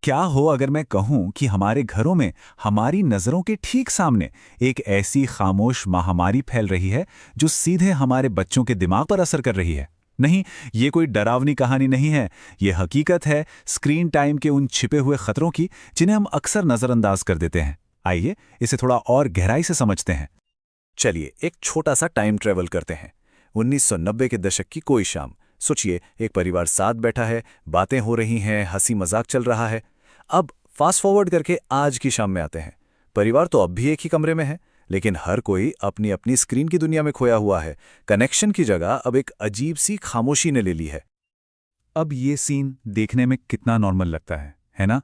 क्या हो अगर मैं कहूं कि हमारे घरों में हमारी नज़रों के ठीक सामने एक ऐसी खामोश महामारी फैल रही है जो सीधे हमारे बच्चों के दिमाग पर असर कर रही है। नहीं, ये कोई डरावनी कहानी नहीं है। ये हकीकत है स्क्रीन टाइम के उन छिपे हुए खतरों की जिन्हें हम अक्सर नज़रअंदाज कर देते हैं। आइए इसे थोड़ा और गहराई से समझते हैं। चलिए एक छोटा सा टाइम ट्रेवल करते हैं। 1990 के दशक की कोई शाम। सोचिए, एक परिवार साथ बैठा है, बातें हो रही हैं, हंसी मजाक चल रहा है। अब फास्ट फॉरवर्ड करके आज की शाम में आते हैं। परिवार तो अब भी एक ही कमरे में है, लेकिन हर कोई अपनी अपनी स्क्रीन की दुनिया में खोया हुआ है। कनेक्शन की जगह अब एक अजीब सी खामोशी ने ले ली है। अब ये सीन देखने में कितना नॉर्मल लगता है ना?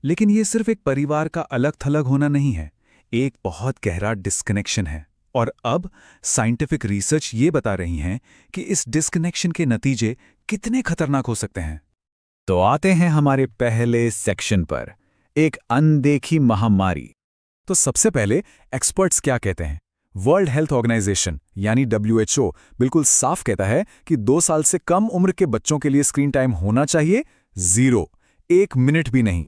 लेकिन ये सिर्फ एक परिवार का अलग थलग होना नहीं है, एक बहुत गहरा डिस्कनेक्शन है। और अब साइंटिफिक रिसर्च ये बता रही हैं कि इस डिस्कनेक्शन के नतीजे कितने खतरनाक हो सकते हैं। तो आते हैं हमारे पहले सेक्शन पर, एक अनदेखी महामारी। तो सबसे पहले एक्सपर्ट्स क्या कहते हैं? वर्ल्ड हेल्थ ऑर्गेनाइजेशन यानी WHO बिल्कुल साफ कहता है कि 2 साल से कम उम्र के बच्चों के लिए स्क्रीन टाइम होना चाहिए 0, 1 मिनट भी नहीं।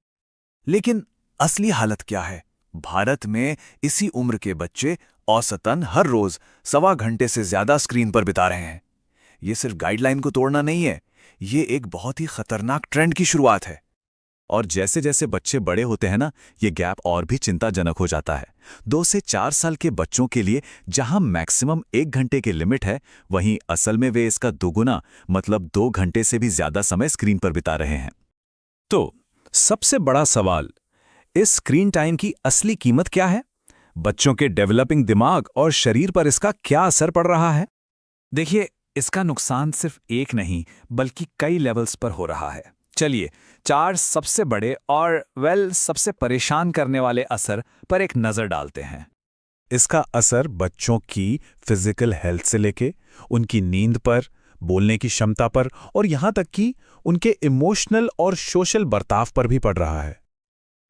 लेकिन असली हालत क्या है? भारत में इसी उम्र के बच्चे औसतन हर रोज 1.25 घंटे से ज्यादा स्क्रीन पर बिता रहे हैं। ये सिर्फ गाइडलाइन को तोड़ना नहीं है, ये एक बहुत ही खतरनाक ट्रेंड की शुरुआत है। और जैसे जैसे बच्चे बड़े होते हैं ना, ये गैप और भी चिंताजनक हो जाता है। 2 से 4 साल के बच्चों के लिए जहां मैक्सिमम 1 घंटे की लिमिट है, वहीं असल में वे इसका दोगुना मतलब 2 घंटे से भी ज्यादा समय स्क्रीन पर बिता रहे हैं। तो सबसे बड़ा सवाल, इस स्क्रीन टाइम की असली कीमत क्या है? बच्चों के डेवलपिंग दिमाग और शरीर पर इसका क्या असर पड़ रहा है? देखिए, इसका नुकसान सिर्फ एक नहीं बल्कि कई लेवल्स पर हो रहा है। चलिए 4 सबसे बड़े और सबसे परेशान करने वाले असर पर एक नजर डालते हैं। इसका असर बच्चों की फिजिकल हेल्थ से लेके उनकी नींद पर, बोलने की क्षमता पर और यहां तक कि उनके इमोशनल और सोशल बर्ताव पर भी पड़ रहा है।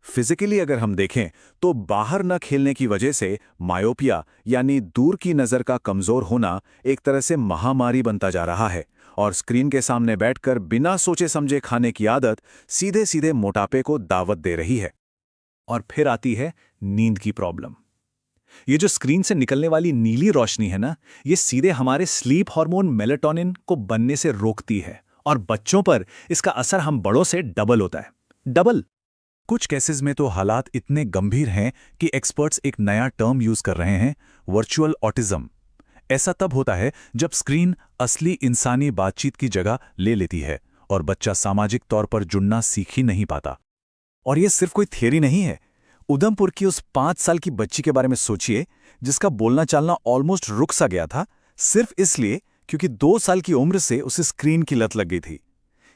फिजिकली अगर हम देखें तो बाहर न खेलने की वजह से मायोपिया यानी दूर की नज़र का कमज़ोर होना एक तरह से महामारी बनता जा रहा है, और स्क्रीन के सामने बैठकर बिना सोचे समझे खाने की आदत सीधे सीधे मोटापे को दावत दे रही है। और फिर आती है नींद की प्रॉब्लम। ये जो स्क्रीन से निकलने वाली नीली रोशनी है ना, ये सीधे हमारे स्लीप हार्मोन मेलेटोनिन को बनने से रोकती है, और बच्चों पर इसका असर हम बड़ों से डबल होता है। डबल। कुछ केसेस में तो हालात इतने गंभीर हैं कि एक्सपर्ट्स एक नया टर्म यूज कर रहे हैं, वर्चुअल ऑटिज्म। ऐसा तब होता है जब स्क्रीन असली इंसानी बातचीत की जगह ले लेती है और बच्चा सामाजिक तौर पर जुड़ना सीख ही नहीं पाता। और ये सिर्फ कोई थियरी नहीं है। उधमपुर की उस 5 साल की बच्ची के बारे में सोचिए, जिसका बोलना चालना ऑलमोस्ट रुक सा गया था, सिर्फ इसलिए क्योंकि 2 साल की उम्र से उसे स्क्रीन की लत लग गई थी।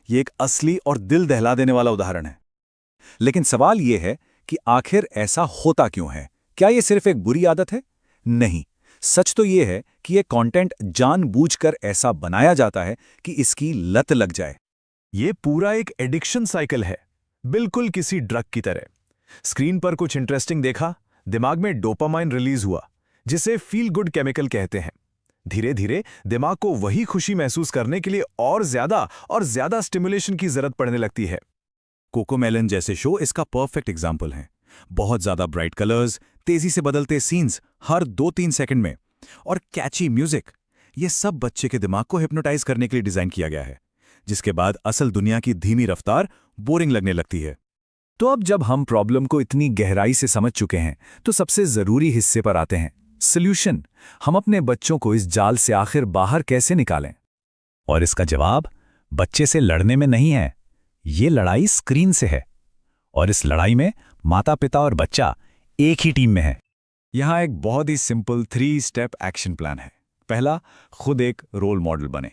ये एक असली और दिल दहला देने वाला उदाहरण है। लेकिन सवाल यह है कि आखिर ऐसा होता क्यों है? क्या यह सिर्फ एक बुरी आदत है? नहीं, सच तो यह है कि यह कंटेंट जानबूझकर ऐसा बनाया जाता है कि इसकी लत लग जाए। यह पूरा एक एडिक्शन साइकिल है, बिल्कुल किसी ड्रग की तरह। स्क्रीन पर कुछ इंटरेस्टिंग देखा, दिमाग में डोपामाइन रिलीज हुआ, जिसे फील गुड केमिकल कहते हैं। धीरे धीरे दिमाग को वही खुशी महसूस करने के लिए और ज्यादा स्टिमुलेशन की जरूरत पड़ने लगती है। कोकोमेलन जैसे शो इसका परफेक्ट एग्जाम्पल हैं। बहुत ज्यादा ब्राइट कलर्स, तेजी से बदलते सीन्स हर 2-3 सेकंड में, और कैची म्यूजिक, ये सब बच्चे के दिमाग को हिप्नोटाइज करने के लिए डिजाइन किया गया है, जिसके बाद असल दुनिया की धीमी रफ्तार बोरिंग लगने लगती है। तो अब जब हम प्रॉब्लम को इतनी गहराई से समझ चुके हैं, तो सबसे जरूरी हिस्से पर आते हैं, सॉल्यूशन। हम अपने बच्चों को इस जाल से आखिर बाहर कैसे निकालें? और इसका जवाब बच्चे से लड़ने में नहीं है, ये लड़ाई स्क्रीन से है। और इस लड़ाई में माता पिता और बच्चा एक ही टीम में है। यहां एक बहुत ही सिंपल 3 स्टेप एक्शन प्लान है। पहला, खुद एक रोल मॉडल बने।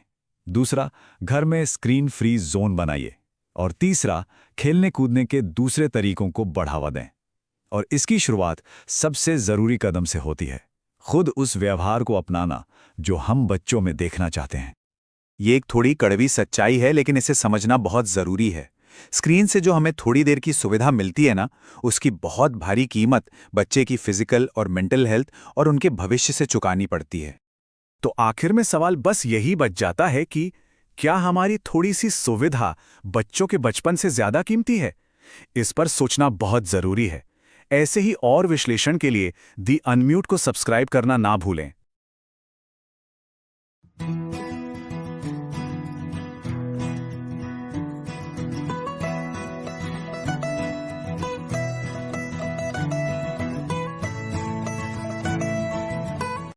दूसरा, घर में स्क्रीन फ्री जोन बनाइए। और तीसरा, खेलने कूदने के दूसरे तरीकों को बढ़ावा दें। और इसकी शुरुआत सबसे जरूरी कदम से होती है, खुद उस व्यवहार को अपनाना जो हम बच्चों में देखना चाहते हैं। ये एक थोड़ी कड़वी सच्चाई है, लेकिन इसे समझना बहुत जरूरी है। स्क्रीन से जो हमें थोड़ी देर की सुविधा मिलती है ना, उसकी बहुत भारी कीमत बच्चे की फिजिकल और मेंटल हेल्थ और उनके भविष्य से चुकानी पड़ती है। तो आखिर में सवाल बस यही बच जाता है कि क्या हमारी थोड़ी सी सुविधा बच्चों के बचपन से ज्यादा कीमती है, इस पर सोचना बहुत जरूरी है। ऐसे ही और विश्लेषण के लिए दी अनम्यूट को सब्सक्राइब करना ना भूलें।